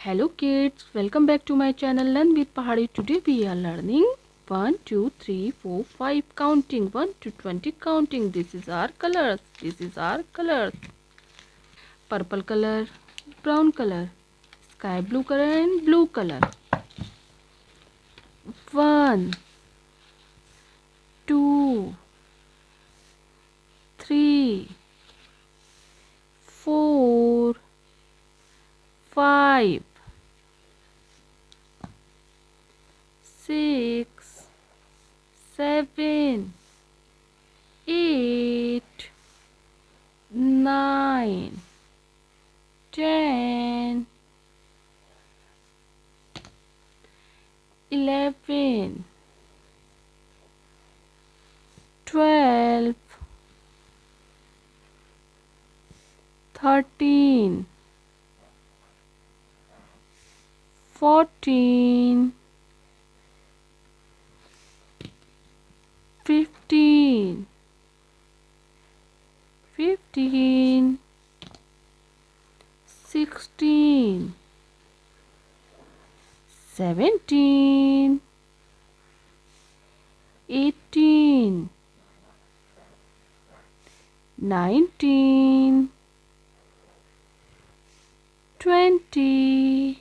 Hello kids, welcome back to my channel Learn with Pahadi. Today we are learning 1, 2, 3, 4, 5 counting, 1 to 20 counting. This is our colors. Purple color, brown color, sky blue color and blue color. 1, 2, 3, 4, 5, 6, 7, 8, 9, 10, 11, 12, 13, 14, 15, 16, 17, 18, 19, 20,